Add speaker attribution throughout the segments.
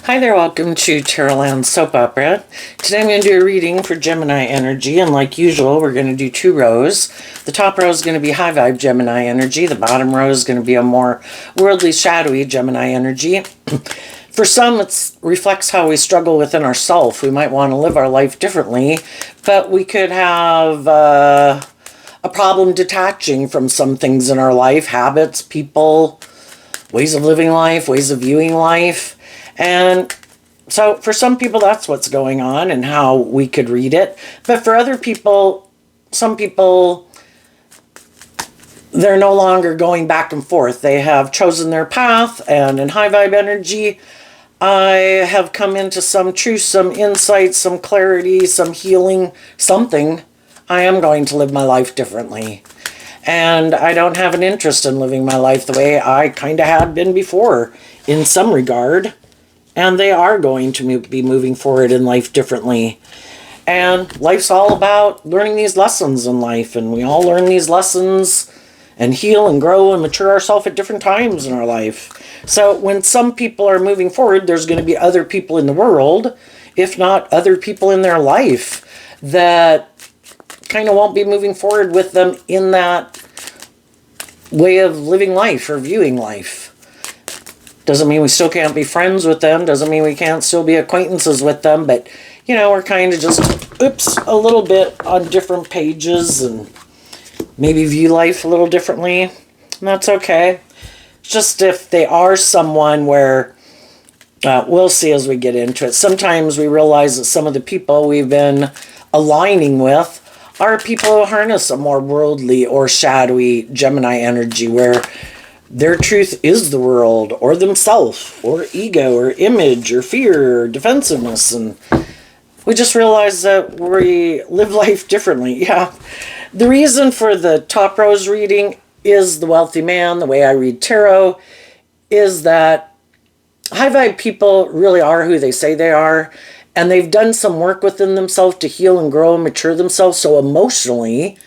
Speaker 1: Hi there, welcome to Tarotland Soap Opera. Today I'm going to do a reading for Gemini energy, and like usual, we're going to do two rows. The top row is going to be high vibe Gemini energy. The bottom row is going to be a more worldly, shadowy Gemini energy. For some, it reflects how we struggle within ourselves. We might want to live our life differently, but we could have a problem detaching from some things in our life, habits, people, ways of living life, ways of viewing life. And so for some people, that's what's going on and how we could read it. But for other people, some people, they're no longer going back and forth. They have chosen their path, and in high vibe energy, I have come into some truth, some insight, some clarity, some healing, something. I am going to live my life differently. And I don't have an interest in living my life the way I kind of had been before in some regard. And they are going to be moving forward in life differently. And life's all about learning these lessons in life. And we all learn these lessons and heal and grow and mature ourselves at different times in our life. So when some people are moving forward, there's going to be other people in the world, if not other people in their life, that kind of won't be moving forward with them in that way of living life or viewing life. Doesn't mean we still can't be friends with them. Doesn't mean we can't still be acquaintances with them. But, you know, we're kind of just, a little bit on different pages and maybe view life a little differently. And that's okay. Just if they are someone where, we'll see as we get into it. Sometimes we realize that some of the people we've been aligning with are people who harness a more worldly or shadowy Gemini energy where their truth is the world, or themselves, or ego, or image, or fear, or defensiveness. And we just realize that we live life differently. Yeah. The reason for the top rose reading is the wealthy man. The way I read tarot is that high vibe people really are who they say they are. And they've done some work within themselves to heal and grow and mature themselves. So emotionally,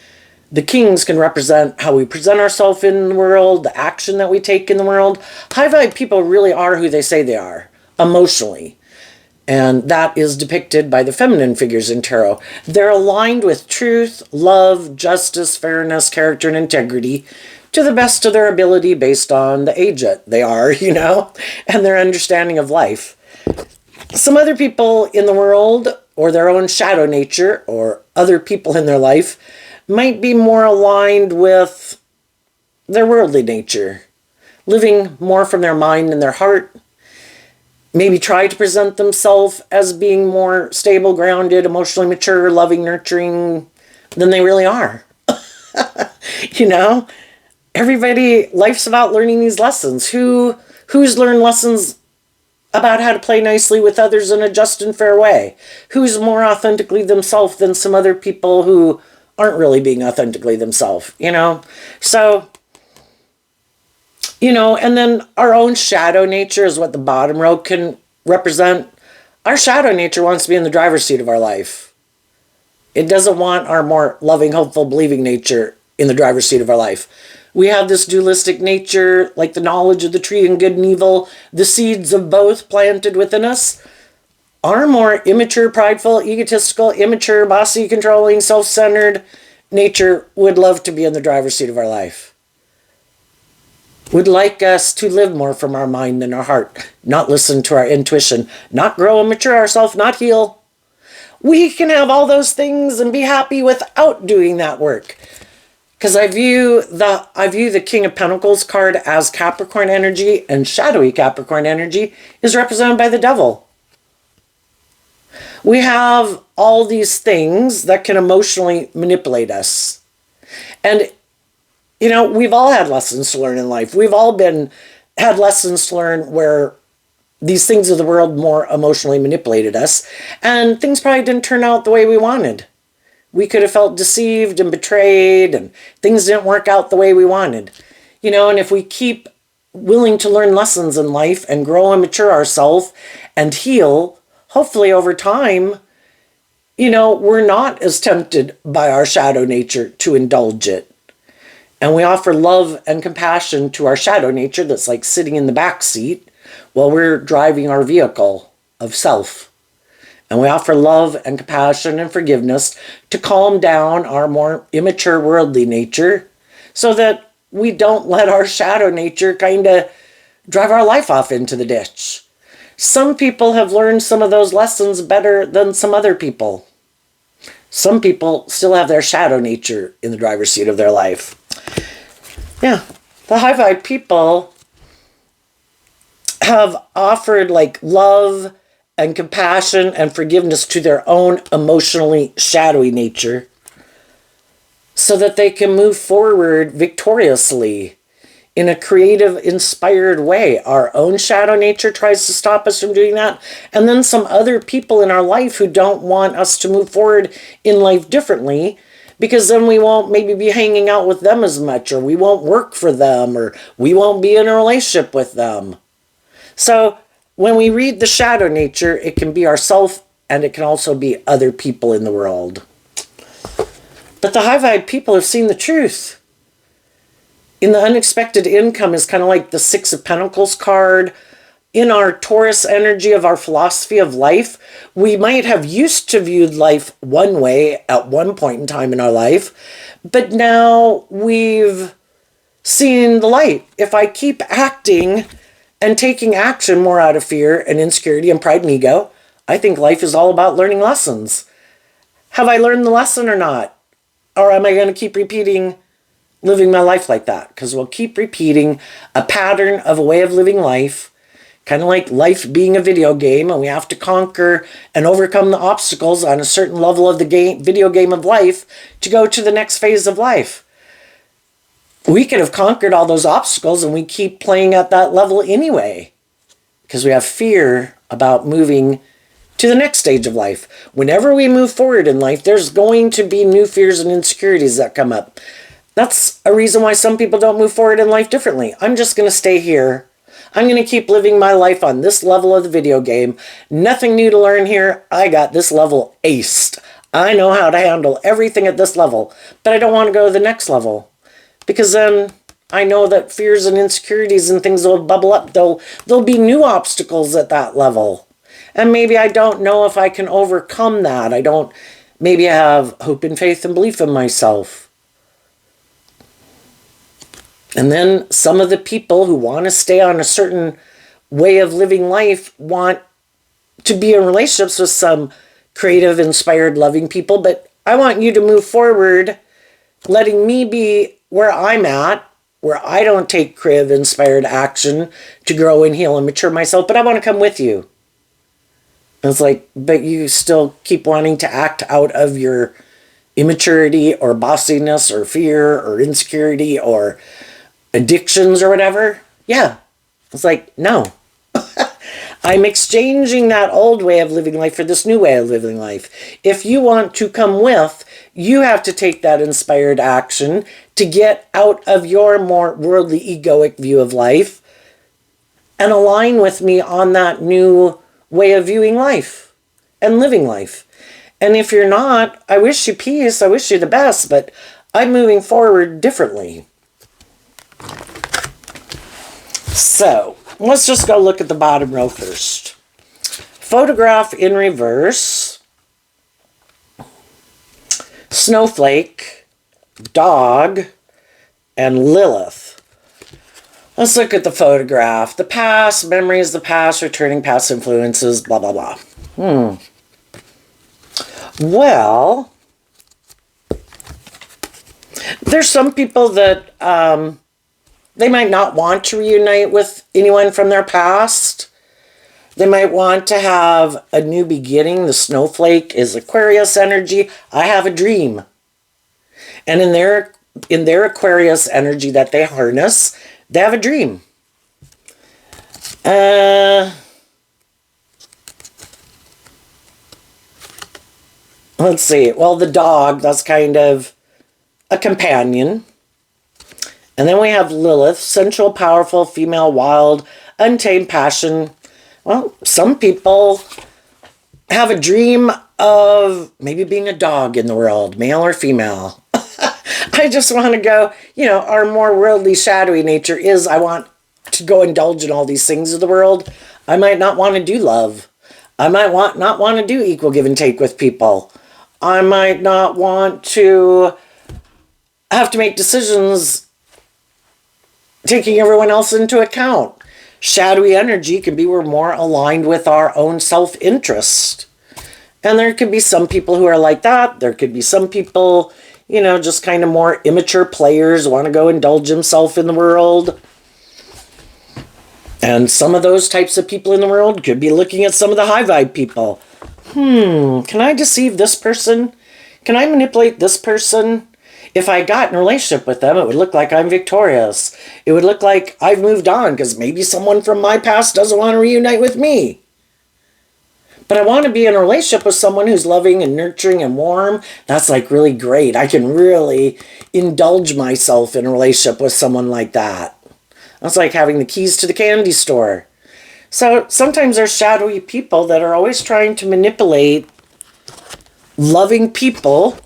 Speaker 1: the kings can represent how we present ourselves in the world, the action that we take in the world. High vibe people really are who they say they are, emotionally. And that is depicted by the feminine figures in tarot. They're aligned with truth, love, justice, fairness, character, and integrity to the best of their ability based on the age that they are, you know, and their understanding of life. Some other people in the world, or their own shadow nature, or other people in their life, might be more aligned with their worldly nature, living more from their mind and their heart, maybe try to present themselves as being more stable, grounded, emotionally mature, loving, nurturing than they really are. You know, everybody, life's about learning these lessons. Who's learned lessons about how to play nicely with others in a just and fair way? Who's more authentically themselves than some other people who aren't really being authentically themselves, you know? So, you know, and then our own shadow nature is what the bottom row can represent. Our shadow nature wants to be in the driver's seat of our life. It doesn't want our more loving, hopeful, believing nature in the driver's seat of our life. We have this dualistic nature, like the knowledge of the tree and good and evil, the seeds of both planted within us. Our more immature, prideful, egotistical, immature, bossy, controlling, self-centered nature would love to be in the driver's seat of our life. Would like us to live more from our mind than our heart, not listen to our intuition, not grow and mature ourselves, not heal. We can have all those things and be happy without doing that work. Because I view the King of Pentacles card as Capricorn energy, and shadowy Capricorn energy is represented by the devil. We have all these things that can emotionally manipulate us. And, you know, we've all had lessons to learn in life. We've all had lessons to learn where these things of the world more emotionally manipulated us. And things probably didn't turn out the way we wanted. We could have felt deceived and betrayed, and things didn't work out the way we wanted. You know, and if we keep willing to learn lessons in life and grow and mature ourselves and heal, hopefully over time, you know, we're not as tempted by our shadow nature to indulge it. And we offer love and compassion to our shadow nature that's like sitting in the back seat while we're driving our vehicle. of self. And we offer love and compassion and forgiveness to calm down our more immature worldly nature so that we don't let our shadow nature kind of drive our life off into the ditch. Some people have learned some of those lessons better than some other people. Some people still have their shadow nature in the driver's seat of their life. Yeah, the high vibe people have offered like love and compassion and forgiveness to their own emotionally shadowy nature so that they can move forward victoriously in a creative, inspired way. Our own shadow nature tries to stop us from doing that. And then some other people in our life who don't want us to move forward in life differently, because then we won't maybe be hanging out with them as much, or we won't work for them, or we won't be in a relationship with them. So when we read the shadow nature, it can be ourself and it can also be other people in the world. But the high vibe people have seen the truth. In the unexpected income is kind of like the Six of Pentacles card. In our Taurus energy of our philosophy of life, we might have used to view life one way at one point in time in our life, but now we've seen the light. If I keep acting and taking action more out of fear and insecurity and pride and ego, I think life is all about learning lessons. Have I learned the lesson or not? Or am I going to keep repeating living my life like that? Because we'll keep repeating a pattern of a way of living life, kind of like life being a video game, and we have to conquer and overcome the obstacles on a certain level of the video game of life to go to the next phase of life. We could have conquered all those obstacles and we keep playing at that level anyway, because we have fear about moving to the next stage of life. Whenever we move forward in life, there's going to be new fears and insecurities that come up. That's a reason why some people don't move forward in life differently. I'm just going to stay here. I'm going to keep living my life on this level of the video game. Nothing new to learn here. I got this level aced. I know how to handle everything at this level, but I don't want to go to the next level, because then I know that fears and insecurities and things will bubble up. There'll be new obstacles at that level. And maybe I don't know if I can overcome that. Maybe I have hope and faith and belief in myself. And then some of the people who want to stay on a certain way of living life want to be in relationships with some creative, inspired, loving people. But I want you to move forward, letting me be where I'm at, where I don't take creative, inspired action to grow and heal and mature myself, but I want to come with you. And it's like, but you still keep wanting to act out of your immaturity or bossiness or fear or insecurity or addictions or whatever. Yeah. It's like, no. I'm exchanging that old way of living life for this new way of living life. If you want to come with, you have to take that inspired action to get out of your more worldly, egoic view of life and align with me on that new way of viewing life and living life. And if you're not, I wish you peace, I wish you the best, but I'm moving forward differently. So, let's just go look at the bottom row first. Photograph in reverse, snowflake, dog, and Lilith. Let's look at the photograph. The past, memories, the past, returning past influences, blah, blah, blah. Well, there's some people that they might not want to reunite with anyone from their past. They might want to have a new beginning. The snowflake is Aquarius energy. I have a dream. And in their Aquarius energy that they harness, they have a dream. Let's see. Well, the dog, that's kind of a companion. And then we have Lilith, sensual, powerful, female, wild, untamed passion. Well, some people have a dream of maybe being a dog in the world, male or female. I just want to go, our more worldly, shadowy nature is I want to go indulge in all these things of the world. I might not want to do love. I might not want to do equal give and take with people. I might not want to have to make decisions taking everyone else into account. Shadowy energy can be we're more aligned with our own self-interest. And there could be some people who are like that. There could be some people, just kind of more immature players, want to go indulge himself in the world. And some of those types of people in the world could be looking at some of the high vibe people. Can I deceive this person? Can I manipulate this person? If I got in a relationship with them, it would look like I'm victorious. It would look like I've moved on because maybe someone from my past doesn't want to reunite with me. But I want to be in a relationship with someone who's loving and nurturing and warm. That's like really great. I can really indulge myself in a relationship with someone like that. That's like having the keys to the candy store. So sometimes there's shadowy people that are always trying to manipulate loving people,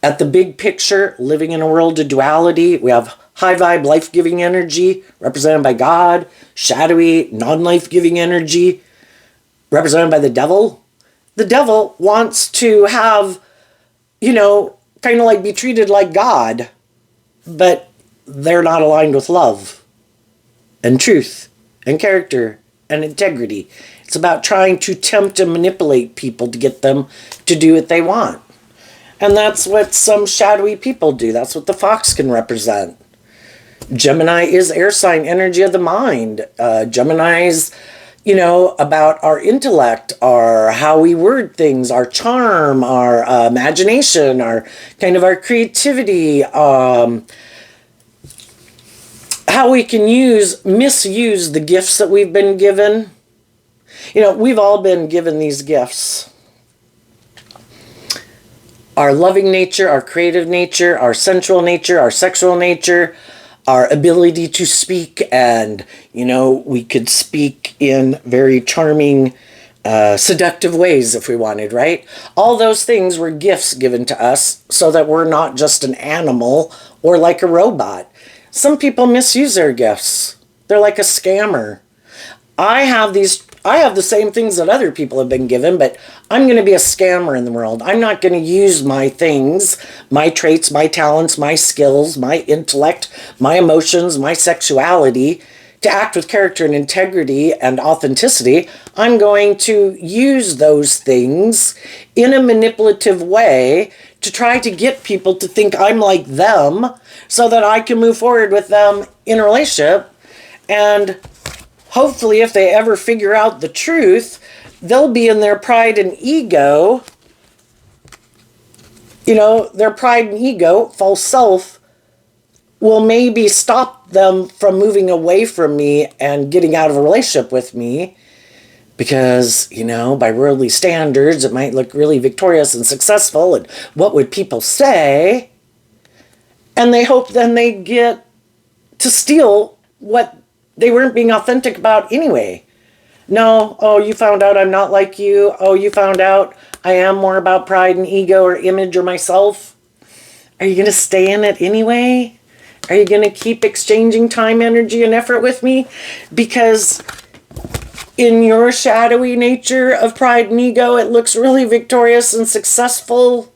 Speaker 1: at the big picture, living in a world of duality. We have high vibe, life-giving energy, represented by God, shadowy, non-life-giving energy, represented by the devil. The devil wants to have, kind of like be treated like God, but they're not aligned with love and truth and character and integrity. It's about trying to tempt and manipulate people to get them to do what they want. And that's what some shadowy people do. That's what the fox can represent. Gemini is air sign energy of the mind. Gemini's, about our intellect, our how we word things, our charm, our imagination, our kind of our creativity, how we can misuse the gifts that we've been given. We've all been given these gifts. Our loving nature, our creative nature, our sensual nature, our sexual nature, our ability to speak, and, we could speak in very charming, seductive ways if we wanted, right? All those things were gifts given to us so that we're not just an animal or like a robot. Some people misuse their gifts. They're like a scammer. I have the same things that other people have been given, but I'm going to be a scammer in the world. I'm not going to use my things, my traits, my talents, my skills, my intellect, my emotions, my sexuality to act with character and integrity and authenticity. I'm going to use those things in a manipulative way to try to get people to think I'm like them so that I can move forward with them in a relationship. And hopefully, if they ever figure out the truth, they'll be in their pride and ego. Their pride and ego, false self, will maybe stop them from moving away from me and getting out of a relationship with me. Because, by worldly standards, it might look really victorious and successful. And what would people say? And they hope then they get to steal what they weren't being authentic about anyway. No, you found out I'm not like you. Oh, you found out I am more about pride and ego or image or myself. Are you going to stay in it anyway? Are you going to keep exchanging time, energy, and effort with me? Because in your shadowy nature of pride and ego, it looks really victorious and successful,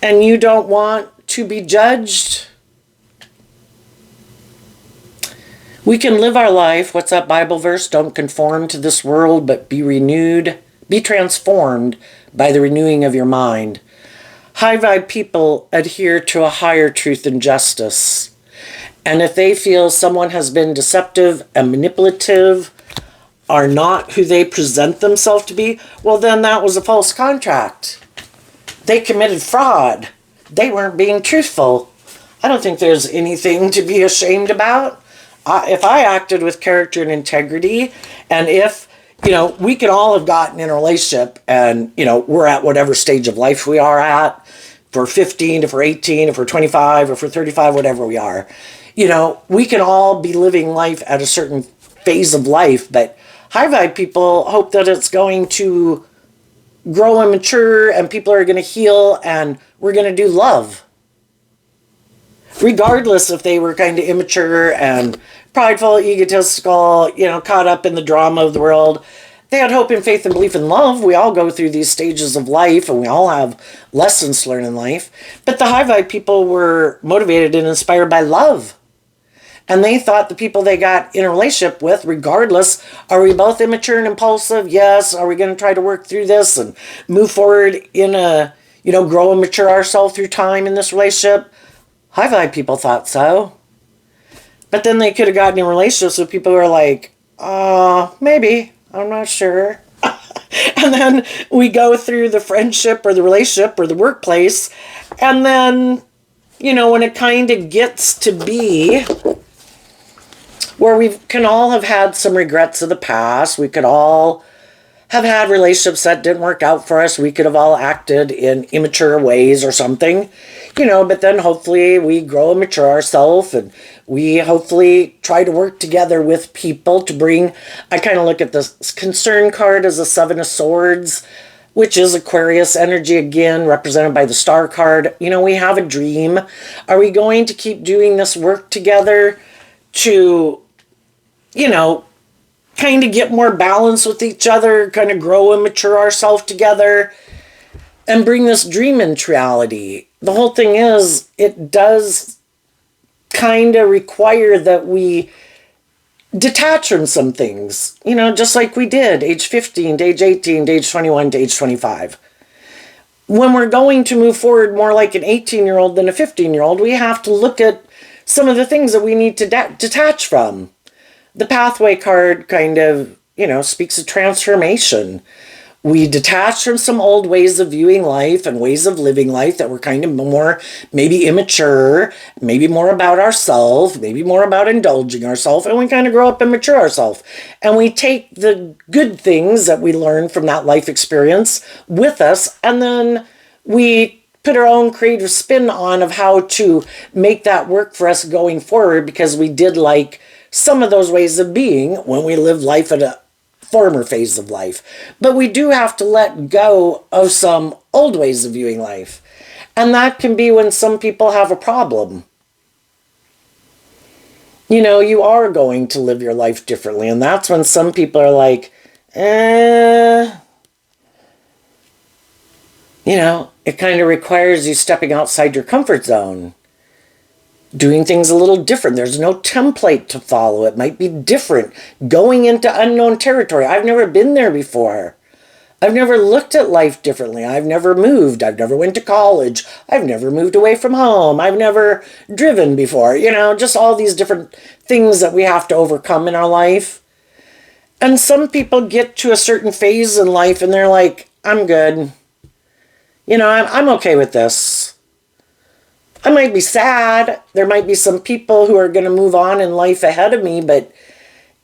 Speaker 1: and you don't want to be judged. We can live our life. What's that Bible verse? Don't conform to this world, but be renewed. Be transformed by the renewing of your mind. High vibe people adhere to a higher truth and justice. And if they feel someone has been deceptive and manipulative, are not who they present themselves to be, well, then that was a false contract. They committed fraud. They weren't being truthful. I don't think there's anything to be ashamed about. If I acted with character and integrity, and if, we can all have gotten in a relationship and, we're at whatever stage of life we are at, if we're 15, if we're 18, if we're 25, if we're 35, whatever we are, we can all be living life at a certain phase of life, but high vibe people hope that it's going to grow and mature and people are going to heal and we're going to do love. Regardless if they were kind of immature and prideful, egotistical, caught up in the drama of the world, They had hope and faith and belief in love. We all go through these stages of life and we all have lessons to learn in life. But the high vibe people were motivated and inspired by love. And they thought the people they got in a relationship with, regardless, are we both immature and impulsive? Yes. Are we going to try to work through this and move forward in a, grow and mature ourselves through time in this relationship? High vibe people thought so. But then they could have gotten in relationships with people who are like, maybe, I'm not sure. And then we go through the friendship or the relationship or the workplace. And then, when it kind of gets to be where we can all have had some regrets of the past, we could all have had relationships that didn't work out for us. We could have all acted in immature ways or something, but then hopefully we grow and mature ourselves and we hopefully try to work together with people to bring, I kind of look at this concern card as a 7 of Swords, which is Aquarius energy again, represented by the star card. We have a dream. Are we going to keep doing this work together to, kind of get more balance with each other, kind of grow and mature ourselves together, and bring this dream into reality? The whole thing is, it does kind of require that we detach from some things, just like we did, age 15 to age 18 to age 21 to age 25. When we're going to move forward more like an 18-year-old than a 15-year-old, we have to look at some of the things that we need to detach from. The pathway card kind of, speaks of transformation. We detach from some old ways of viewing life and ways of living life that were kind of more maybe immature, maybe more about ourselves, maybe more about indulging ourselves, and we kind of grow up and mature ourselves. And we take the good things that we learn from that life experience with us, and then we put our own creative spin on of how to make that work for us going forward, because we did like some of those ways of being when we lived life at a former phase of life. But we do have to let go of some old ways of viewing life. And that can be when some people have a problem. You are going to live your life differently. And that's when some people are like, it kind of requires you stepping outside your comfort zone. Doing things a little different. There's no template to follow. It might be different. Going into unknown territory. I've never been there before. I've never looked at life differently. I've never moved. I've never went to college. I've never moved away from home. I've never driven before. Just all these different things that we have to overcome in our life. And some people get to a certain phase in life and they're like, I'm good. I'm okay with this. I might be sad. There might be some people who are going to move on in life ahead of me, but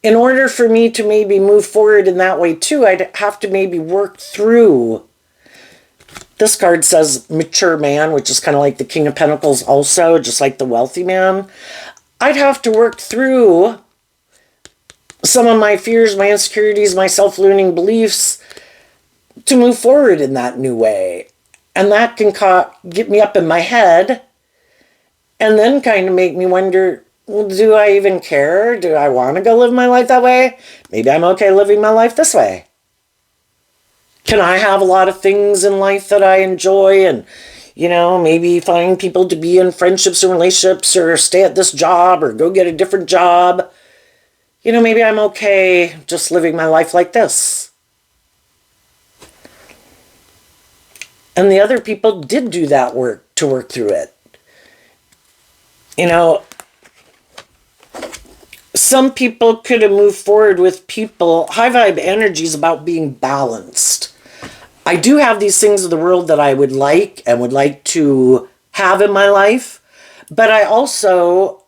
Speaker 1: in order for me to maybe move forward in that way too, I'd have to maybe work through. This card says mature man, which is kind of like the King of Pentacles also, just like the wealthy man. I'd have to work through some of my fears, my insecurities, my self-limiting beliefs to move forward in that new way. And that can get me up in my head and then kind of make me wonder, well, do I even care? Do I want to go live my life that way? Maybe I'm okay living my life this way. Can I have a lot of things in life that I enjoy and, maybe find people to be in friendships and relationships or stay at this job or go get a different job? Maybe I'm okay just living my life like this. And the other people did do that work to work through it. Some people could have moved forward with people. High vibe energy is about being balanced. I do have these things of the world that I would like and would like to have in my life, but I also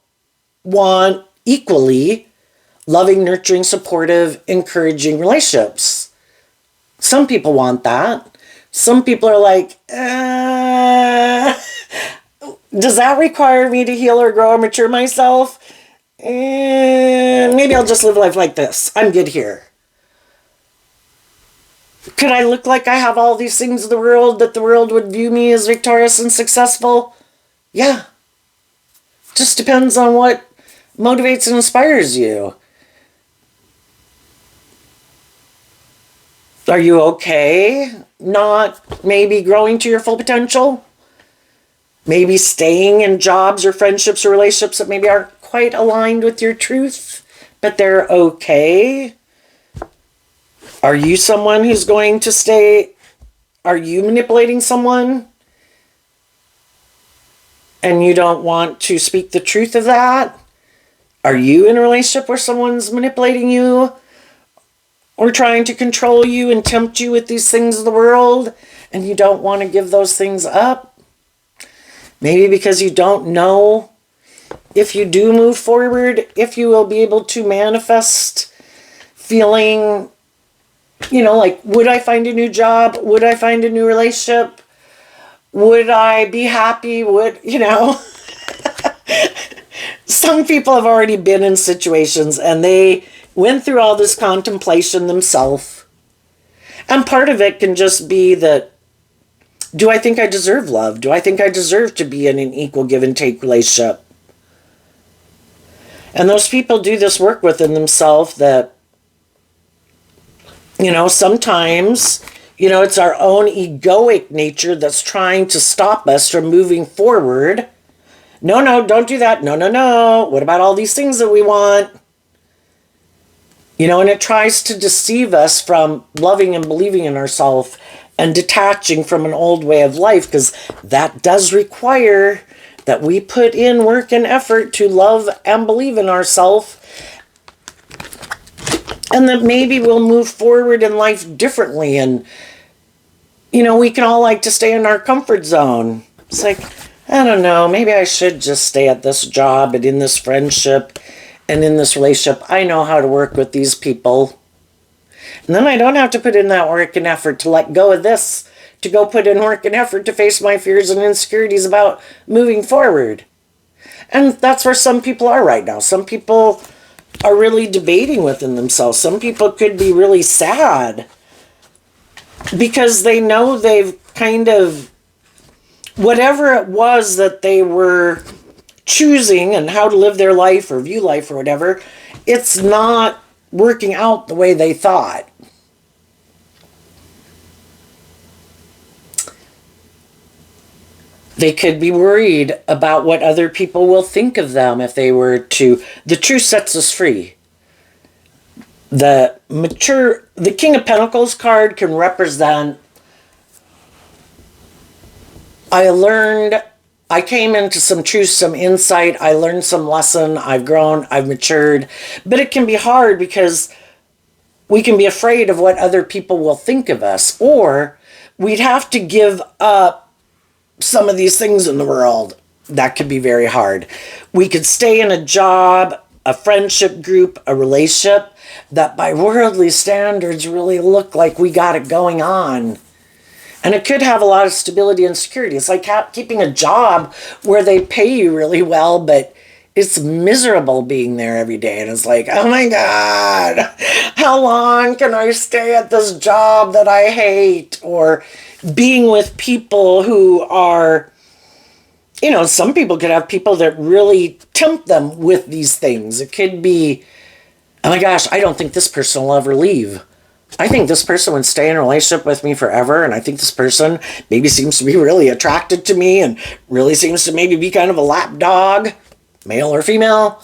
Speaker 1: want equally loving, nurturing, supportive, encouraging relationships. Some people want that. Some people are like, does that require me to heal or grow or mature myself? Maybe I'll just live life like this. I'm good here. Could I look like I have all these things of the world that the world would view me as victorious and successful? Yeah. Just depends on what motivates and inspires you. Are you okay not maybe growing to your full potential? Maybe staying in jobs or friendships or relationships that maybe aren't quite aligned with your truth, but they're okay? Are you someone who's going to stay? Are you manipulating someone and you don't want to speak the truth of that? Are you in a relationship where someone's manipulating you or trying to control you and tempt you with these things of the world and you don't want to give those things up? Maybe because you don't know if you do move forward, if you will be able to manifest feeling, like, would I find a new job? Would I find a new relationship? Would I be happy? Some people have already been in situations and they went through all this contemplation themselves. And part of it can just be that, do I think I deserve love? Do I think I deserve to be in an equal give and take relationship? And those people do this work within themselves that, sometimes, it's our own egoic nature that's trying to stop us from moving forward. No, don't do that. No. What about all these things that we want? And it tries to deceive us from loving and believing in ourselves and detaching from an old way of life, because that does require that we put in work and effort to love and believe in ourselves, and that maybe we'll move forward in life differently. And, we can all like to stay in our comfort zone. It's like, I don't know, maybe I should just stay at this job and in this friendship and in this relationship. I know how to work with these people. And then I don't have to put in that work and effort to let go of this, to go put in work and effort to face my fears and insecurities about moving forward. And that's where some people are right now. Some people are really debating within themselves. Some people could be really sad because they know they've kind of, whatever it was that they were choosing and how to live their life or view life or whatever, it's not working out the way they thought. They could be worried about what other people will think of them if they were to. The truth sets us free. The King of Pentacles card can represent, I came into some truth, some insight, I learned some lesson, I've grown, I've matured. But it can be hard because we can be afraid of what other people will think of us, or we'd have to give up some of these things in the world. That could be very hard. We could stay in a job, a friendship group, a relationship that by worldly standards really look like we got it going on. And it could have a lot of stability and security. It's like keeping a job where they pay you really well, but it's miserable being there every day. And it's like, oh my God, how long can I stay at this job that I hate? Or being with people who are, some people could have people that really tempt them with these things. It could be, oh my gosh, I don't think this person will ever leave. I think this person would stay in a relationship with me forever, and I think this person maybe seems to be really attracted to me and really seems to maybe be kind of a lap dog, male or female.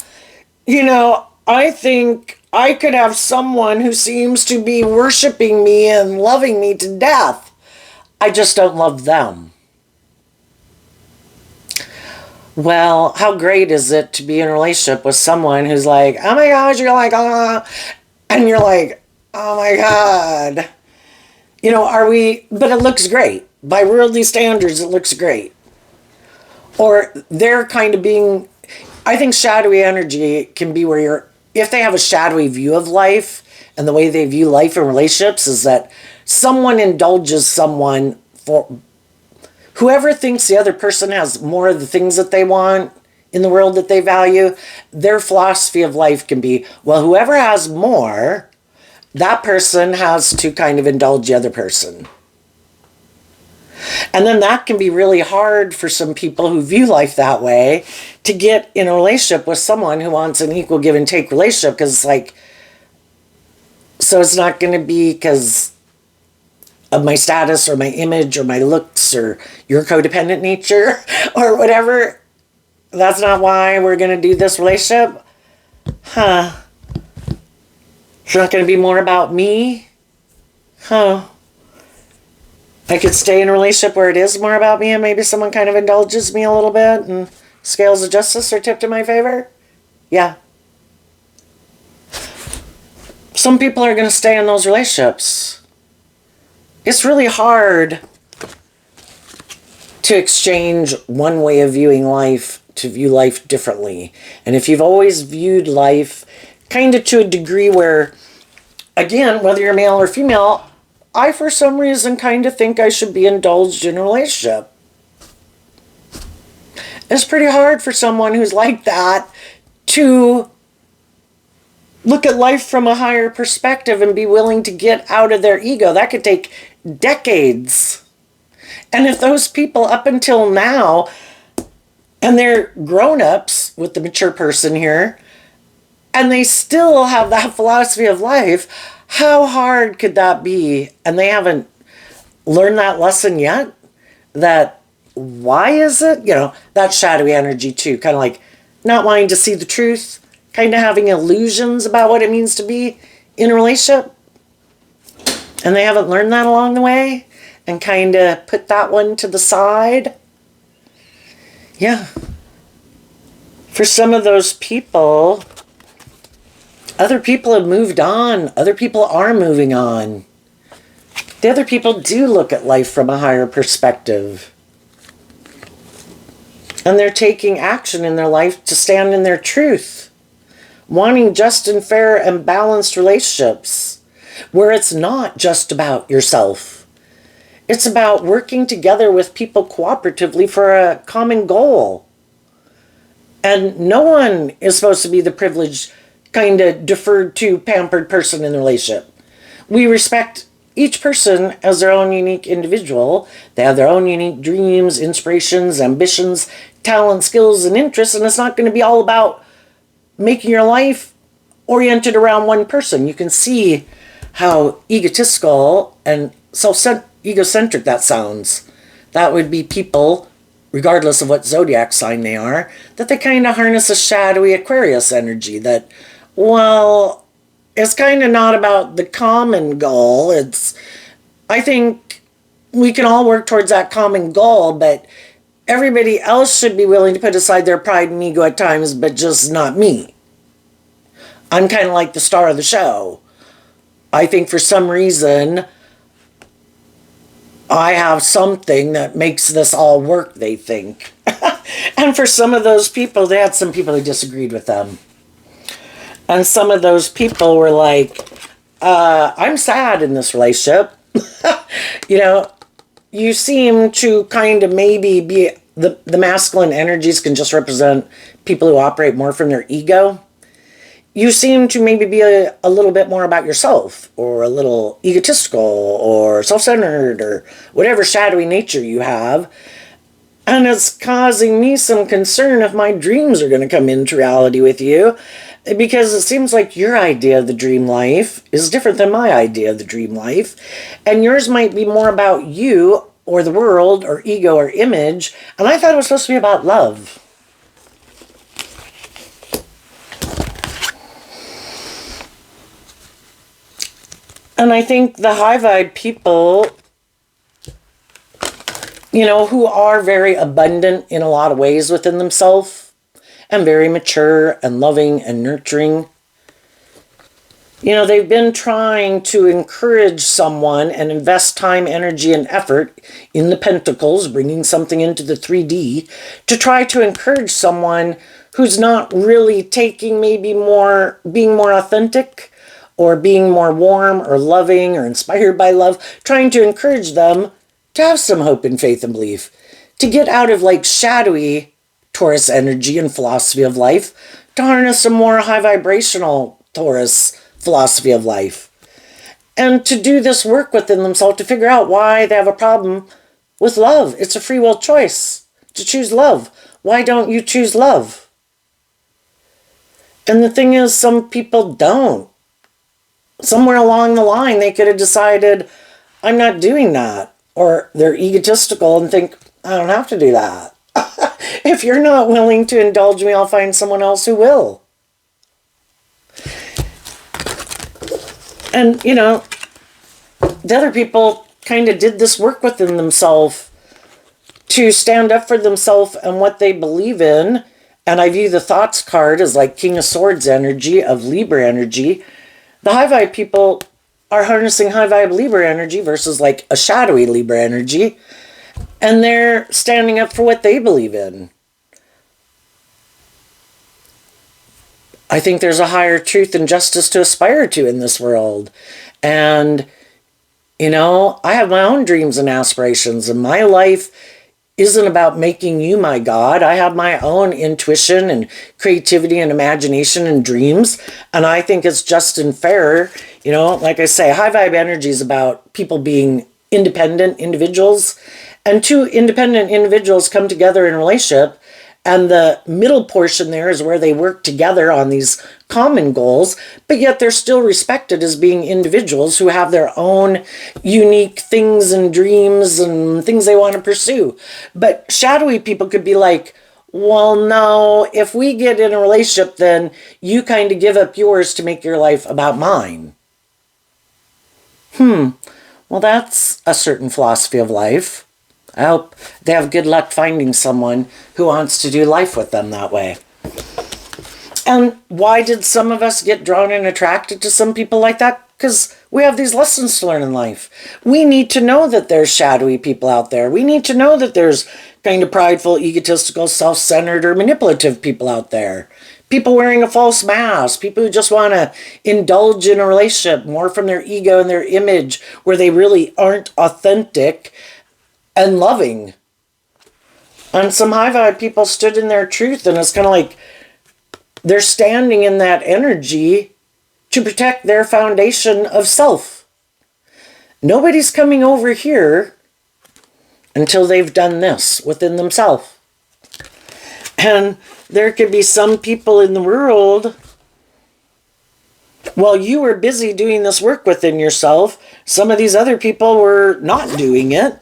Speaker 1: I think I could have someone who seems to be worshiping me and loving me to death. I just don't love them. Well, how great is it to be in a relationship with someone who's like, oh my gosh, you're like, and you're like, oh my God. But it looks great. By worldly standards, it looks great. Or they're kind of being, I think shadowy energy can be where if they have a shadowy view of life, and the way they view life and relationships is that someone indulges someone for, whoever thinks the other person has more of the things that they want in the world that they value, their philosophy of life can be, well, whoever has more, that person has to kind of indulge the other person. And then that can be really hard for some people who view life that way to get in a relationship with someone who wants an equal give and take relationship, because it's like, so it's not going to be because of my status or my image or my looks or your codependent nature or whatever. That's not why we're going to do this relationship. Huh. It's not going to be more about me. Huh. I could stay in a relationship where it is more about me and maybe someone kind of indulges me a little bit and scales of justice are tipped in my favor. Yeah. Some people are going to stay in those relationships. It's really hard to exchange one way of viewing life to view life differently. And if you've always viewed life kind of to a degree where, again, whether you're male or female, I, for some reason, kind of think I should be indulged in a relationship. It's pretty hard for someone who's like that to look at life from a higher perspective and be willing to get out of their ego. That could take decades. And if those people up until now, and they're grown-ups with the mature person here, and they still have that philosophy of life, how hard could that be? And they haven't learned that lesson yet? That why is it? You know, that shadowy energy too, kind of like not wanting to see the truth, kind of having illusions about what it means to be in a relationship. And they haven't learned that along the way and kind of put that one to the side. Yeah. For some of those people, other people have moved on. Other people are moving on. The other people do look at life from a higher perspective. And they're taking action in their life to stand in their truth. Wanting just and fair and balanced relationships where it's not just about yourself. It's about working together with people cooperatively for a common goal. And no one is supposed to be the privileged, kind of deferred to, pampered person in the relationship. We respect each person as their own unique individual. They have their own unique dreams, inspirations, ambitions, talents, skills, and interests, and it's not going to be all about making your life oriented around one person. You can see how egotistical and egocentric that sounds. That would be people, regardless of what zodiac sign they are, that they kind of harness a shadowy Aquarius energy that, well, it's kind of not about the common goal. I think we can all work towards that common goal, but everybody else should be willing to put aside their pride and ego at times, but just not me. I'm kind of like the star of the show. I think for some reason, I have something that makes this all work, they think. And for some of those people, they had some people who disagreed with them. And some of those people were like, I'm sad in this relationship. You know, you seem to kind of maybe be, the masculine energies can just represent people who operate more from their ego. You seem to maybe be a little bit more about yourself, or a little egotistical, or self-centered, or whatever shadowy nature you have. And it's causing me some concern if my dreams are going to come into reality with you, because it seems like your idea of the dream life is different than my idea of the dream life. And yours might be more about you, or the world, or ego, or image. And I thought it was supposed to be about love. And I think the high vibe people, you know, who are very abundant in a lot of ways within themselves, and very mature and loving and nurturing, you know, they've been trying to encourage someone and invest time, energy, and effort in the pentacles, bringing something into the 3D, to try to encourage someone who's not really taking maybe more, being more authentic, or being more warm or loving or inspired by love, trying to encourage them to have some hope and faith and belief, to get out of like shadowy Taurus energy and philosophy of life, to harness a more high vibrational Taurus philosophy of life, and to do this work within themselves to figure out why they have a problem with love. It's a free will choice to choose love. Why don't you choose love? And the thing is, some people don't. Somewhere along the line, they could have decided, I'm not doing that. Or they're egotistical and think, I don't have to do that. If you're not willing to indulge me, I'll find someone else who will. And, the other people kind of did this work within themselves to stand up for themselves and what they believe in. And I view the thoughts card as like King of Swords energy, of Libra energy. The high vibe people are harnessing high vibe Libra energy versus like a shadowy Libra energy. And they're standing up for what they believe in. I think there's a higher truth and justice to aspire to in this world. And, I have my own dreams and aspirations, and my life isn't about making you my God. I have my own intuition and creativity and imagination and dreams. And I think it's just and fair, like I say, high vibe energy is about people being independent individuals. And two independent individuals come together in a relationship. And the middle portion there is where they work together on these common goals, but yet they're still respected as being individuals who have their own unique things and dreams and things they want to pursue. But shadowy people could be like, well, no, if we get in a relationship, then you kind of give up yours to make your life about mine. Well, that's a certain philosophy of life. I hope they have good luck finding someone who wants to do life with them that way. And why did some of us get drawn and attracted to some people like that? Because we have these lessons to learn in life. We need to know that there's shadowy people out there. We need to know that there's kind of prideful, egotistical, self-centered, or manipulative people out there. People wearing a false mask. People who just want to indulge in a relationship more from their ego and their image, where they really aren't authentic and loving. And some high vibe people stood in their truth, and it's kind of like they're standing in that energy to protect their foundation of self. Nobody's coming over here until they've done this within themselves. And there could be some people in the world, while you were busy doing this work within yourself, some of these other people were not doing it.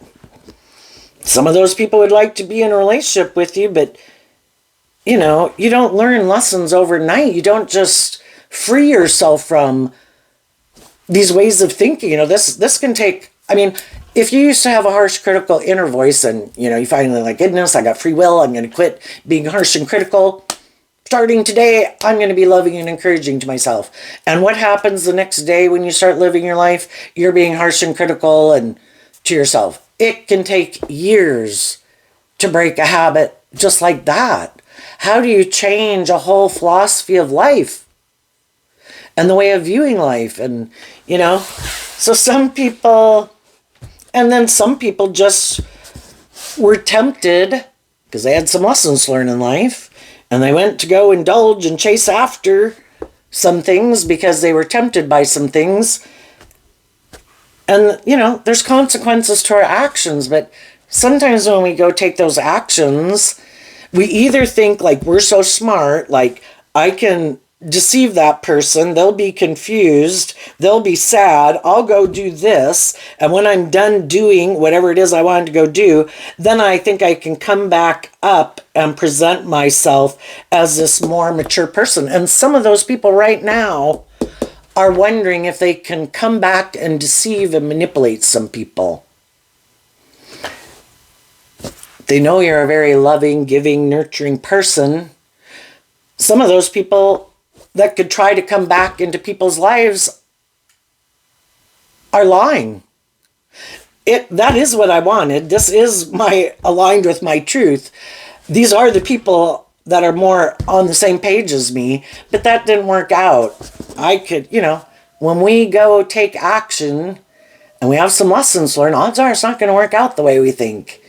Speaker 1: Some of those people would like to be in a relationship with you, but, you don't learn lessons overnight. You don't just free yourself from these ways of thinking. This can take, if you used to have a harsh, critical inner voice and, you finally like, goodness, I got free will, I'm going to quit being harsh and critical. Starting today, I'm going to be loving and encouraging to myself. And what happens the next day when you start living your life? You're being harsh and critical and to yourself. It can take years to break a habit just like that. How do you change a whole philosophy of life and the way of viewing life? And, so some people, and then some people just were tempted because they had some lessons learned in life, and they went to go indulge and chase after some things because they were tempted by some things. And, there's consequences to our actions, but sometimes when we go take those actions, we either think like we're so smart, like I can deceive that person, they'll be confused, they'll be sad, I'll go do this, and when I'm done doing whatever it is I wanted to go do, then I think I can come back up and present myself as this more mature person. And some of those people right now are wondering if they can come back and deceive and manipulate some people. They know you're a very loving, giving, nurturing person. Some of those people that could try to come back into people's lives are lying. That is what I wanted. This is aligned with my truth. These are the people that are more on the same page as me, but that didn't work out. I could, when we go take action and we have some lessons learned, odds are it's not going to work out the way we think.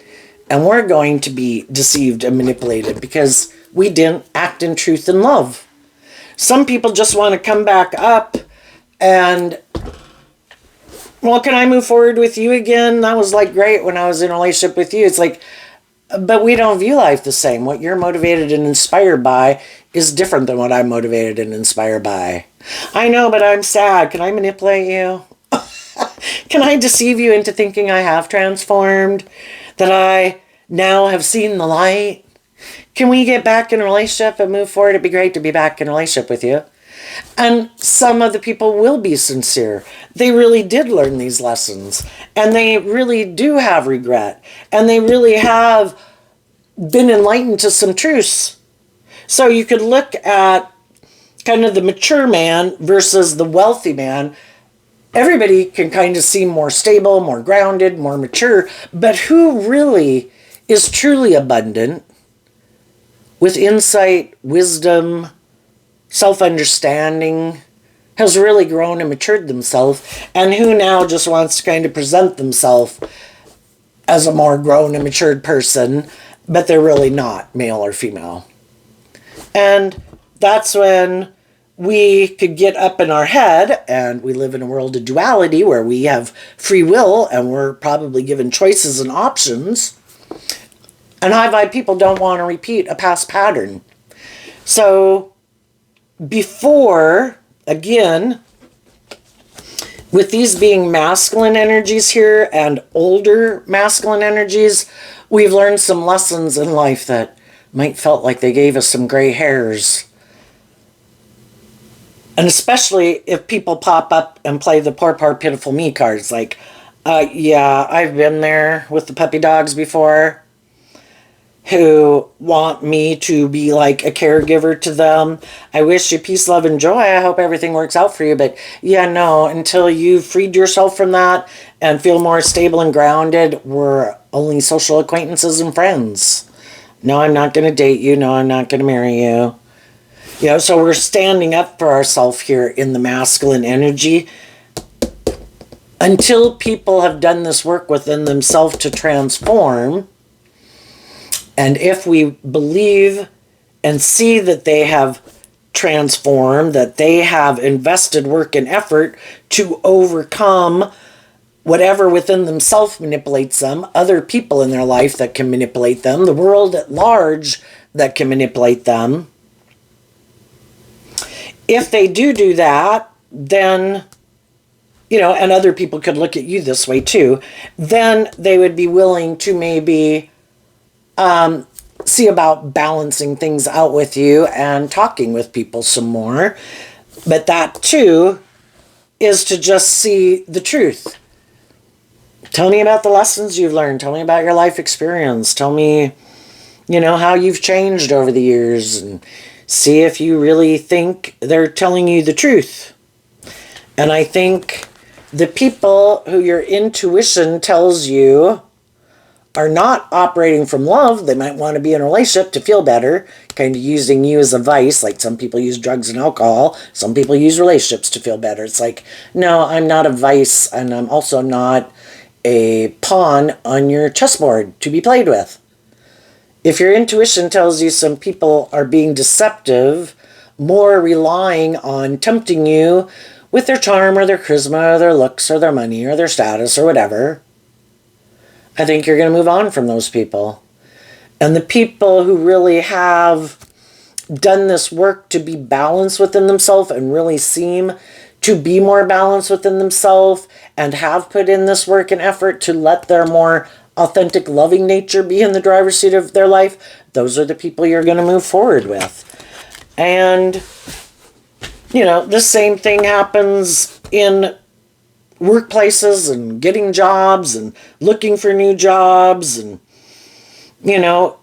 Speaker 1: And we're going to be deceived and manipulated because we didn't act in truth and love. Some people just want to come back up and, well, can I move forward with you again? That was like great when I was in a relationship with you. It's like, but we don't view life the same. What you're motivated and inspired by is different than what I'm motivated and inspired by. I know, but I'm sad. Can I manipulate you? Can I deceive you into thinking I have transformed? That I now have seen the light? Can we get back in a relationship and move forward? It'd be great to be back in a relationship with you. And some of the people will be sincere. They really did learn these lessons. And they really do have regret. And they really have been enlightened to some truths. So you could look at kind of the mature man versus the wealthy man. Everybody can kind of seem more stable, more grounded, more mature. But who really is truly abundant with insight, wisdom, self-understanding, has really grown and matured themselves, and who now just wants to kind of present themselves as a more grown and matured person, but they're really not male or female. And that's when we could get up in our head, and we live in a world of duality where we have free will and we're probably given choices and options. And high vibe people don't want to repeat a past pattern. So before, again, with these being masculine energies here and older masculine energies, we've learned some lessons in life that might felt like they gave us some gray hairs. And especially if people pop up and play the poor, pitiful me cards. Like, yeah, I've been there with the puppy dogs before, who want me to be like a caregiver to them. I wish you peace, love, and joy. I hope everything works out for you. But yeah, no, until you've freed yourself from that and feel more stable and grounded, we're only social acquaintances and friends. No, I'm not going to date you. No, I'm not going to marry you. You know, so we're standing up for ourselves here in the masculine energy. Until people have done this work within themselves to transform, and if we believe and see that they have transformed, that they have invested work and effort to overcome whatever within themselves manipulates them, other people in their life that can manipulate them, the world at large that can manipulate them, if they do that, then, you know, and other people could look at you this way too, then they would be willing to maybe see about balancing things out with you and talking with people some more. But that too is to just see the truth. Tell me about the lessons you've learned. Tell me about your life experience. Tell me, you know, how you've changed over the years, and see if you really think they're telling you the truth. And I think the people who your intuition tells you are not operating from love. They might want to be in a relationship to feel better, kind of using you as a vice, like some people use drugs and alcohol. Some people use relationships to feel better. It's like, no, I'm not a vice, and I'm also not a pawn on your chessboard to be played with. If your intuition tells you some people are being deceptive, more relying on tempting you with their charm or their charisma or their looks or their money or their status or whatever, I think you're going to move on from those people. And the people who really have done this work to be balanced within themselves and really seem to be more balanced within themselves and have put in this work and effort to let their more authentic, loving nature be in the driver's seat of their life, those are the people you're going to move forward with. And, you know, the same thing happens in workplaces and getting jobs and looking for new jobs and, you know,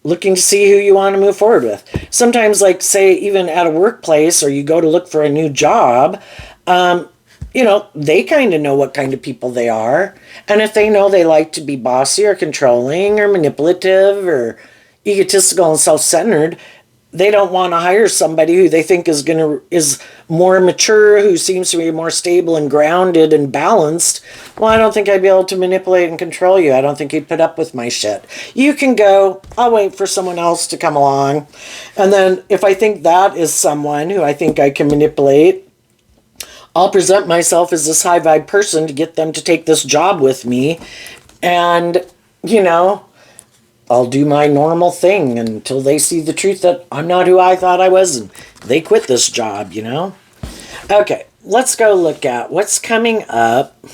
Speaker 1: looking to see who you want to move forward with. Sometimes, like, say, even at a workplace, or you go to look for a new job, you know, they kind of know what kind of people they are. And if they know they like to be bossy or controlling or manipulative or egotistical and self-centered, they don't want to hire somebody who they think is more mature, who seems to be more stable and grounded and balanced. Well, I don't think I'd be able to manipulate and control you. I don't think you'd put up with my shit. You can go. I'll wait for someone else to come along. And then if I think that is someone who I think I can manipulate, I'll present myself as this high vibe person to get them to take this job with me. And, you know, I'll do my normal thing until they see the truth that I'm not who I thought I was, and they quit this job, you know? Okay, let's go look at what's coming up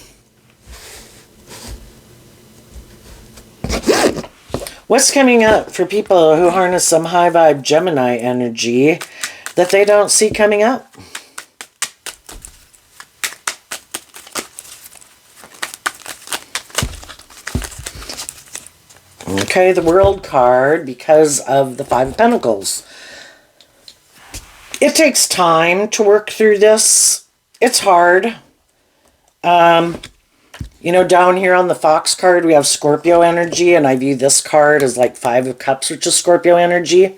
Speaker 1: What's coming up for people who harness some high vibe Gemini energy that they don't see coming up? Okay, the World card because of the Five of Pentacles. It takes time to work through this. It's hard. You know, down here on the Fox card, we have Scorpio energy, and I view this card as like Five of Cups, which is Scorpio energy.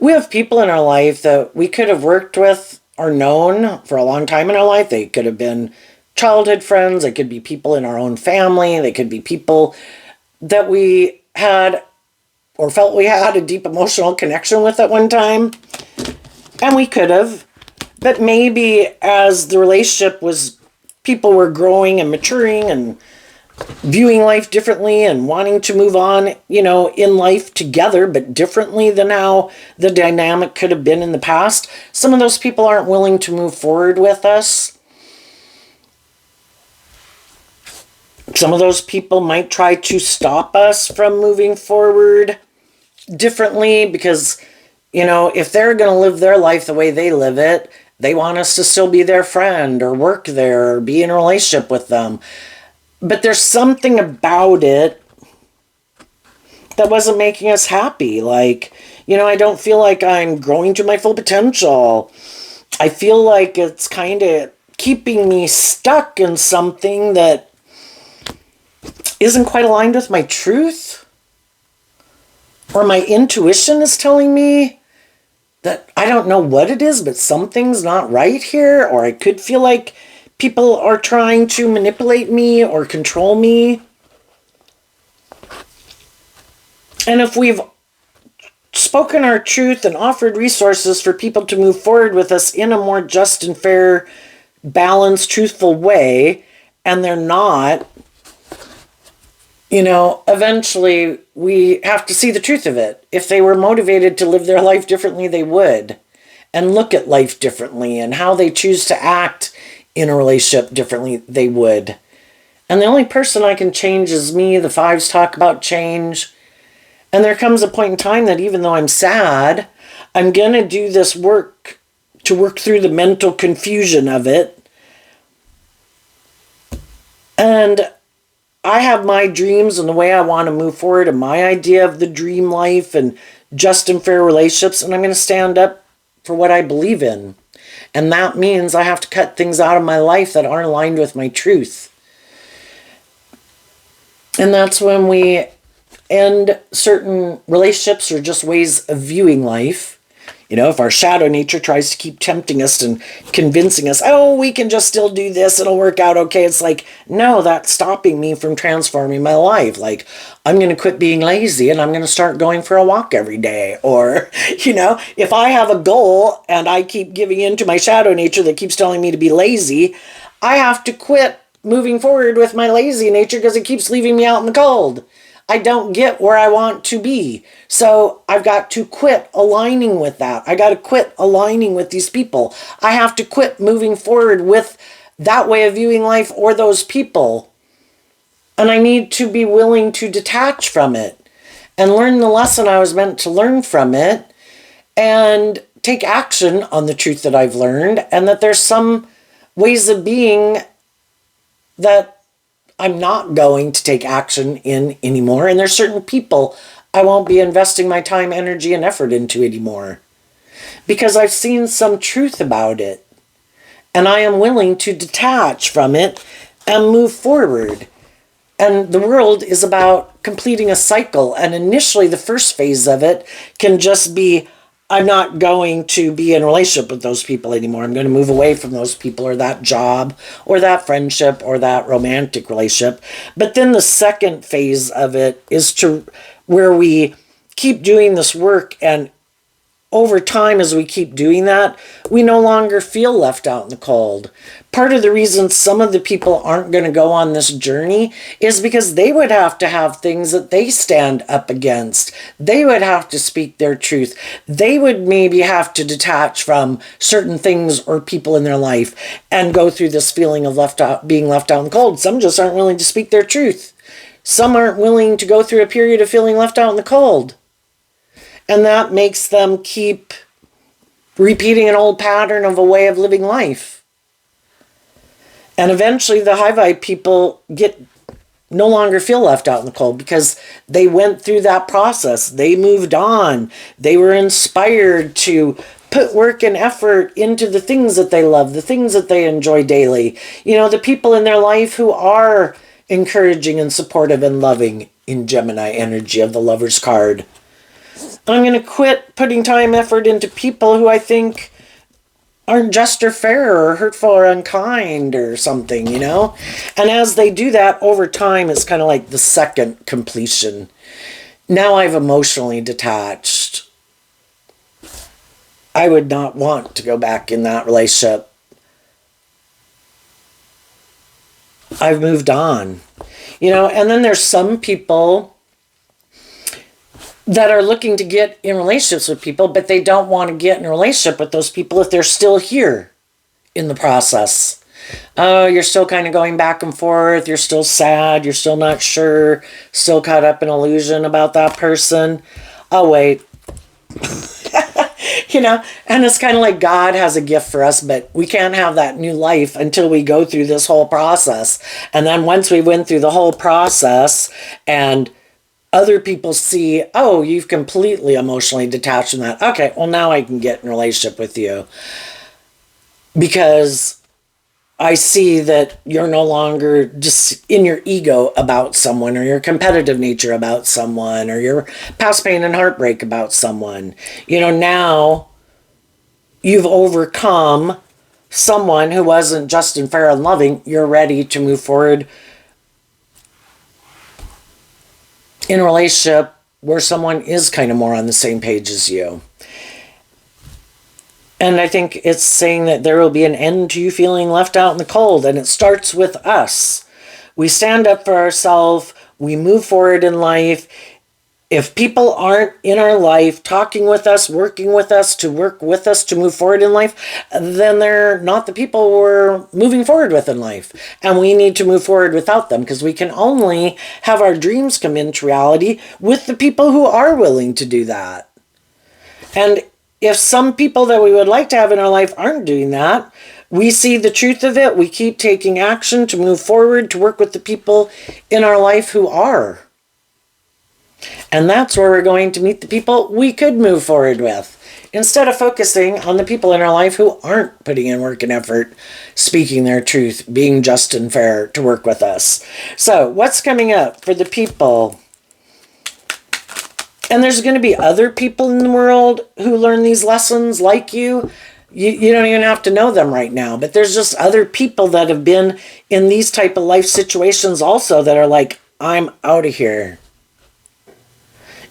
Speaker 1: We have people in our life that we could have worked with or known for a long time in our life. They could have been childhood friends. They could be people in our own family. They could be people that we had or felt we had a deep emotional connection with at one time. And we could have. But maybe as the relationship was, people were growing and maturing and viewing life differently and wanting to move on, you know, in life together, but differently than how the dynamic could have been in the past. Some of those people aren't willing to move forward with us. Some of those people might try to stop us from moving forward differently because, you know, if they're going to live their life the way they live it, they want us to still be their friend or work there or be in a relationship with them. But there's something about it that wasn't making us happy. Like, you know, I don't feel like I'm growing to my full potential. I feel like it's kind of keeping me stuck in something that isn't quite aligned with my truth. Or my intuition is telling me that I don't know what it is, but something's not right here. Or I could feel like people are trying to manipulate me or control me. And if we've spoken our truth and offered resources for people to move forward with us in a more just and fair, balanced, truthful way, and they're not, you know, eventually we have to see the truth of it. If they were motivated to live their life differently, they would. And look at life differently and how they choose to act in a relationship differently, they would. And the only person I can change is me. The fives talk about change. And there comes a point in time that even though I'm sad, I'm going to do this work to work through the mental confusion of it. And I have my dreams and the way I want to move forward and my idea of the dream life and just and fair relationships. And I'm going to stand up for what I believe in. And that means I have to cut things out of my life that aren't aligned with my truth. And that's when we end certain relationships or just ways of viewing life. You know, if our shadow nature tries to keep tempting us and convincing us, oh, we can just still do this, it'll work out okay. It's like, no, that's stopping me from transforming my life. Like, I'm going to quit being lazy and I'm going to start going for a walk every day. Or, you know, if I have a goal and I keep giving in to my shadow nature that keeps telling me to be lazy, I have to quit moving forward with my lazy nature because it keeps leaving me out in the cold. I don't get where I want to be. So I've got to quit aligning with that. I got to quit aligning with these people. I have to quit moving forward with that way of viewing life or those people. And I need to be willing to detach from it and learn the lesson I was meant to learn from it and take action on the truth that I've learned, and that there's some ways of being that I'm not going to take action in anymore. And there's certain people I won't be investing my time, energy, and effort into anymore. Because I've seen some truth about it. And I am willing to detach from it and move forward. And the world is about completing a cycle. And initially, the first phase of it can just be, I'm not going to be in a relationship with those people anymore. I'm going to move away from those people or that job or that friendship or that romantic relationship. But then the second phase of it is to where we keep doing this work, and over time, as we keep doing that, we no longer feel left out in the cold. Part of the reason some of the people aren't going to go on this journey is because they would have to have things that they stand up against. They would have to speak their truth. They would maybe have to detach from certain things or people in their life and go through this feeling of being left out in the cold. Some just aren't willing to speak their truth. Some aren't willing to go through a period of feeling left out in the cold. And that makes them keep repeating an old pattern of a way of living life. And eventually the high vibe people no longer feel left out in the cold because they went through that process. They moved on. They were inspired to put work and effort into the things that they love, the things that they enjoy daily. You know, the people in their life who are encouraging and supportive and loving in Gemini energy of the Lover's card. I'm going to quit putting time, effort into people who I think aren't just or fair or hurtful or unkind or something, you know? And as they do that over time, it's kind of like the second completion. Now I've emotionally detached. I would not want to go back in that relationship. I've moved on, you know? And then there's some people that are looking to get in relationships with people, but they don't want to get in a relationship with those people if they're still here in the process. Oh, you're still kind of going back and forth. You're still sad. You're still not sure. Still caught up in illusion about that person. Oh, wait. You know, and it's kind of like God has a gift for us, but we can't have that new life until we go through this whole process. And then once we went through the whole process and other people see, oh, you've completely emotionally detached from that. Okay, well, now I can get in a relationship with you because I see that you're no longer just in your ego about someone or your competitive nature about someone or your past pain and heartbreak about someone. You know, now you've overcome someone who wasn't just and fair and loving. You're ready to move forward in a relationship where someone is kind of more on the same page as you. And I think it's saying that there will be an end to you feeling left out in the cold. And it starts with us. We stand up for ourselves. We move forward in life. If people aren't in our life talking with us, working with us, to work with us to move forward in life, then they're not the people we're moving forward with in life. And we need to move forward without them because we can only have our dreams come into reality with the people who are willing to do that. And if some people that we would like to have in our life aren't doing that, we see the truth of it. We keep taking action to move forward, to work with the people in our life who are. And that's where we're going to meet the people we could move forward with, instead of focusing on the people in our life who aren't putting in work and effort, speaking their truth, being just and fair to work with us. So what's coming up for the people? And there's going to be other people in the world who learn these lessons like you. You don't even have to know them right now, but there's just other people that have been in these type of life situations also that are like, I'm out of here.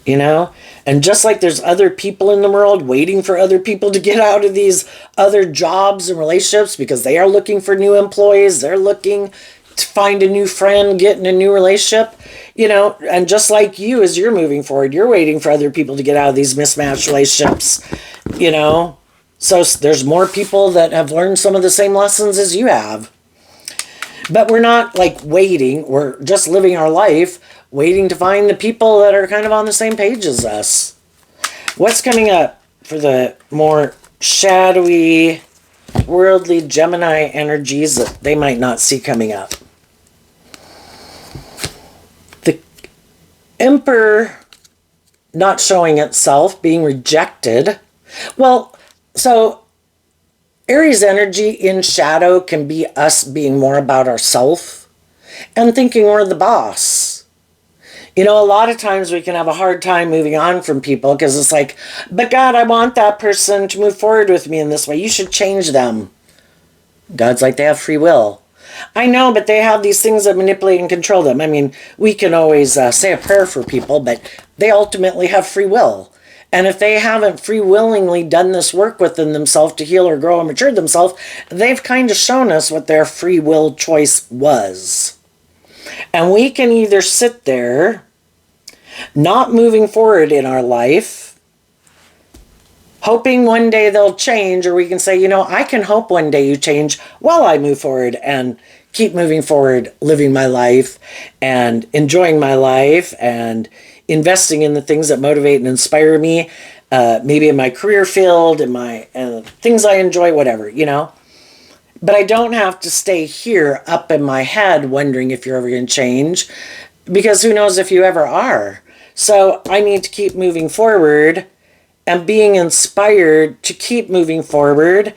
Speaker 1: You know, and just like there's other people in the world waiting for other people to get out of these other jobs and relationships because they are looking for new employees, they're looking to find a new friend, get in a new relationship, you know, and just like you, as you're moving forward, you're waiting for other people to get out of these mismatched relationships, you know. So there's more people that have learned some of the same lessons as you have. But we're not like waiting, we're just living our life, waiting to find the people that are kind of on the same page as us. What's coming up for the more shadowy, worldly Gemini energies that they might not see coming up? The Emperor not showing itself, being rejected. Well, so Aries energy in shadow can be us being more about ourselves and thinking we're the boss. You know, a lot of times we can have a hard time moving on from people because it's like, but God, I want that person to move forward with me in this way. You should change them. God's like, they have free will. I know, but they have these things that manipulate and control them. I mean, we can always say a prayer for people, but they ultimately have free will. And if they haven't free willingly done this work within themselves to heal or grow and mature themselves, they've kind of shown us what their free will choice was. And we can either sit there, not moving forward in our life, hoping one day they'll change, or we can say, you know, I can hope one day you change while I move forward and keep moving forward, living my life and enjoying my life and investing in the things that motivate and inspire me, maybe in my career field, in my things I enjoy, whatever, you know. But I don't have to stay here up in my head wondering if you're ever going to change, because who knows if you ever are. So I need to keep moving forward and being inspired to keep moving forward.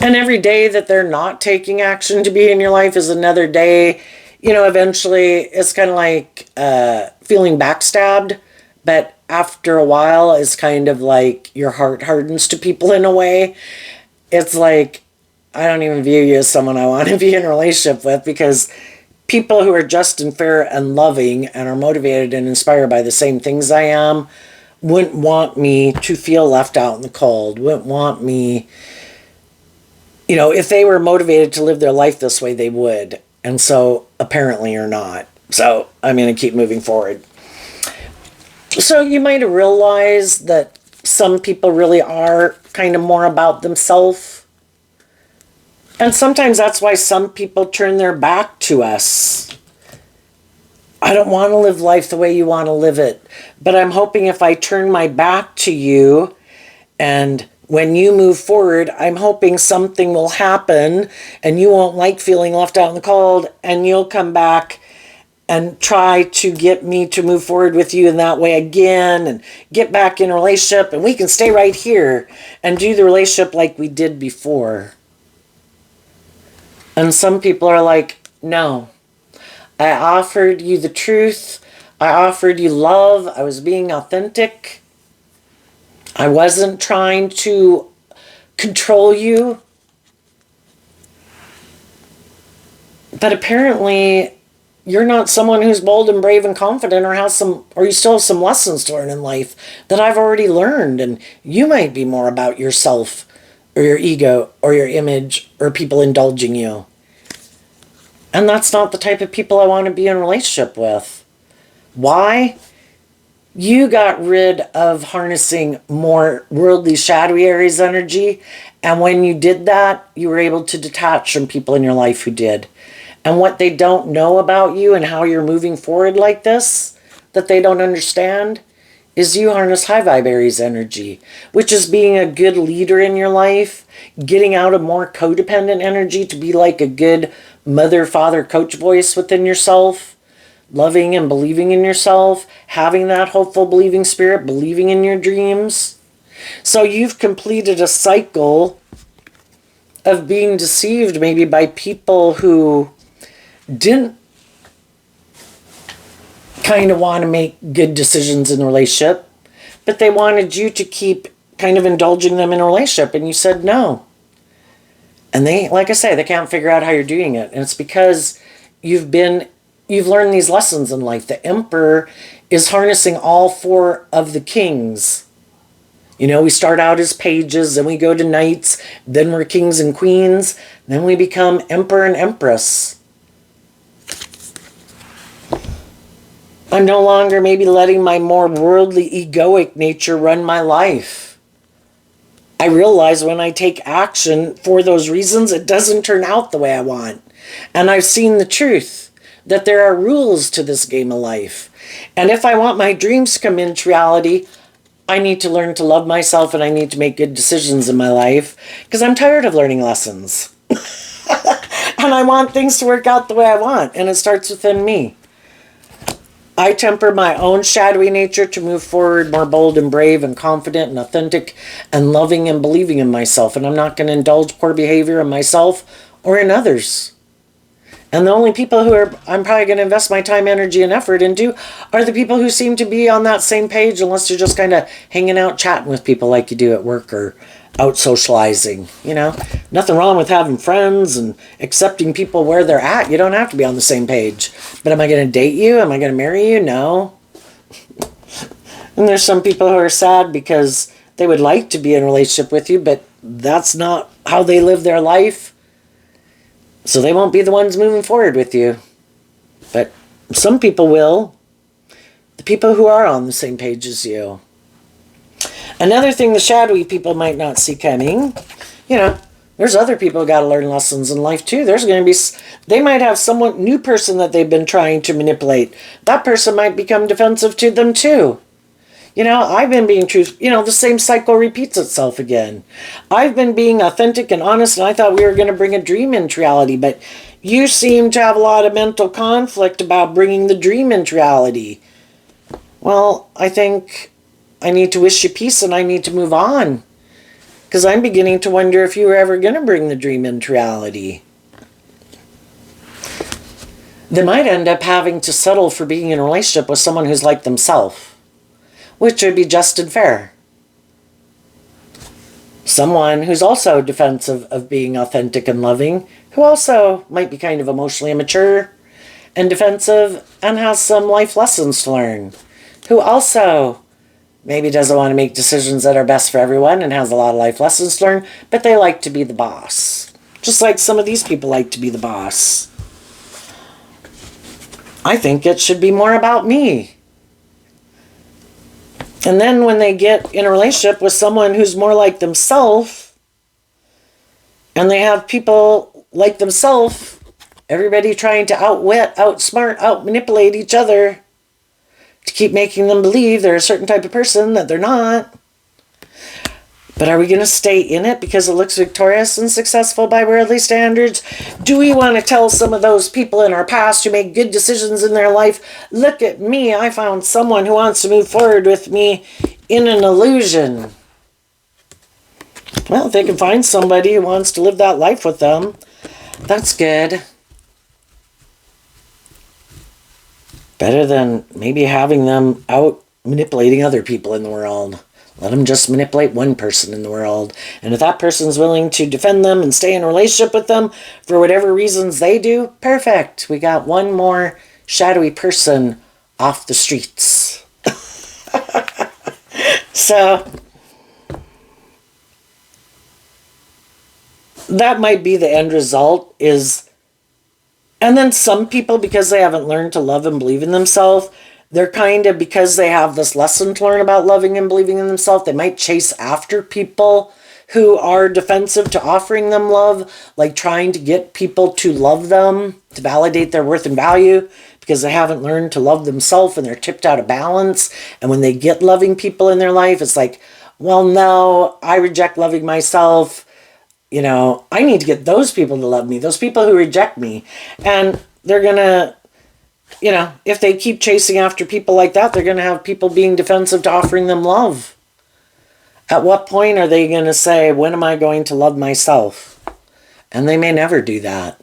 Speaker 1: And every day that they're not taking action to be in your life is another day. You know, eventually it's kind of like feeling backstabbed, but after a while it's kind of like your heart hardens to people in a way. It's like, I don't even view you as someone I want to be in a relationship with, because people who are just and fair and loving and are motivated and inspired by the same things I am wouldn't want me to feel left out in the cold, wouldn't want me, you know, if they were motivated to live their life this way, they would. And so apparently you're not. So I'm going to keep moving forward. So you might have realized that some people really are kind of more about themselves. And sometimes that's why some people turn their back to us. I don't want to live life the way you want to live it. But I'm hoping if I turn my back to you, and when you move forward, I'm hoping something will happen and you won't like feeling left out in the cold, and you'll come back and try to get me to move forward with you in that way again and get back in a relationship, and we can stay right here and do the relationship like we did before. And some people are like, no, I offered you the truth. I offered you love. I was being authentic. I wasn't trying to control you. But apparently you're not someone who's bold and brave and confident, or or you still have some lessons to learn in life that I've already learned. And you might be more about yourself or your ego or your image or people indulging you. And that's not the type of people I want to be in a relationship with. Why? You got rid of harnessing more worldly, shadowy Aries energy. And when you did that, you were able to detach from people in your life who did. And what they don't know about you and how you're moving forward like this, that they don't understand, is you harness high vibe Aries energy, which is being a good leader in your life, getting out of more codependent energy to be like a good mother, father, coach voice within yourself, loving and believing in yourself, having that hopeful, believing spirit, believing in your dreams. So you've completed a cycle of being deceived maybe by people who didn't kind of want to make good decisions in a relationship, but they wanted you to keep kind of indulging them in a relationship, and you said no. And they, like I say, they can't figure out how you're doing it. And it's because you've learned these lessons in life. The Emperor is harnessing all four of the kings. You know, we start out as pages, then we go to knights, then we're kings and queens, then we become emperor and empress. I'm no longer maybe letting my more worldly, egoic nature run my life. I realize when I take action for those reasons, it doesn't turn out the way I want. And I've seen the truth, that there are rules to this game of life. And if I want my dreams to come into reality, I need to learn to love myself, and I need to make good decisions in my life, because I'm tired of learning lessons. And I want things to work out the way I want, and it starts within me. I temper my own shadowy nature to move forward more bold and brave and confident and authentic and loving and believing in myself. And I'm not going to indulge poor behavior in myself or in others. And the only people I'm probably going to invest my time, energy, and effort into are the people who seem to be on that same page, unless you're just kind of hanging out, chatting with people like you do at work or out socializing. You know, nothing wrong with having friends and accepting people where they're at. You don't have to be on the same page. But am I going to date you? Am I going to marry you? No. And there's some people who are sad because they would like to be in a relationship with you, but that's not how they live their life. So they won't be the ones moving forward with you. But some people will. The people who are on the same page as you. Another thing the shadowy people might not see coming, you know, There's other people who got to learn lessons in life too. There's going to be, they might have someone, new person that they've been trying to manipulate. That person might become defensive to them too. I've been being truthful. The same cycle repeats itself again. I've been being authentic and honest, and I thought we were going to bring a dream into reality, but you seem to have a lot of mental conflict about bringing the dream into reality. Well, I think I need to wish you peace and I need to move on. Because I'm beginning to wonder if you were ever going to bring the dream into reality. They might end up having to settle for being in a relationship with someone who's like themselves, which would be just and fair. Someone who's also defensive of being authentic and loving, who also might be kind of emotionally immature and defensive and has some life lessons to learn, who also maybe doesn't want to make decisions that are best for everyone and has a lot of life lessons to learn, but they like to be the boss. Just like some of these people like to be the boss. I think it should be more about me. And then when they get in a relationship with someone who's more like themselves, and they have people like themselves, everybody trying to outwit, outsmart, outmanipulate each other to keep making them believe they're a certain type of person that they're not. But are we going to stay in it because it looks victorious and successful by worldly standards? Do we want to tell some of those people in our past who made good decisions in their life, look at me, I found someone who wants to move forward with me in an illusion? Well, if they can find somebody who wants to live that life with them, that's good. Better than maybe having them out manipulating other people in the world. Let them just manipulate one person in the world. And if that person's willing to defend them and stay in a relationship with them for whatever reasons they do, perfect. We got one more shadowy person off the streets. So that might be the end result is, and then some people, because they haven't learned to love and believe in themselves, they're kind of, because they have this lesson to learn about loving and believing in themselves, they might chase after people who are defensive to offering them love, like trying to get people to love them, to validate their worth and value, because they haven't learned to love themselves and they're tipped out of balance. And when they get loving people in their life, it's like, well, no, I reject loving myself. I need to get those people to love me, those people who reject me. And they're going to, if they keep chasing after people like that, they're going to have people being defensive to offering them love. At what point are they going to say, when am I going to love myself? And they may never do that.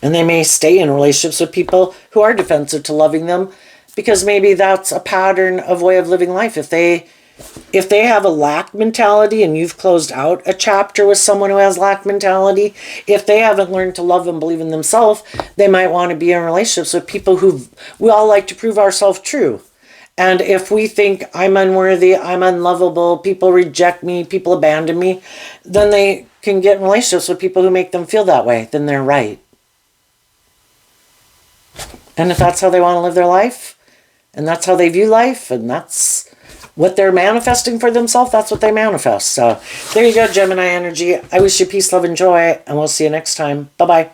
Speaker 1: And they may stay in relationships with people who are defensive to loving them because maybe that's a pattern of way of living life. If they have a lack mentality and you've closed out a chapter with someone who has lack mentality, if they haven't learned to love and believe in themselves, they might want to be in relationships with people who we all like to prove ourselves true. And if we think I'm unworthy, I'm unlovable, people reject me, people abandon me, then they can get in relationships with people who make them feel that way. Then they're right. And if that's how they want to live their life, and that's how they view life, and that's what they're manifesting for themselves, that's what they manifest. So there you go, Gemini energy. I wish you peace, love, and joy, and we'll see you next time. Bye-bye.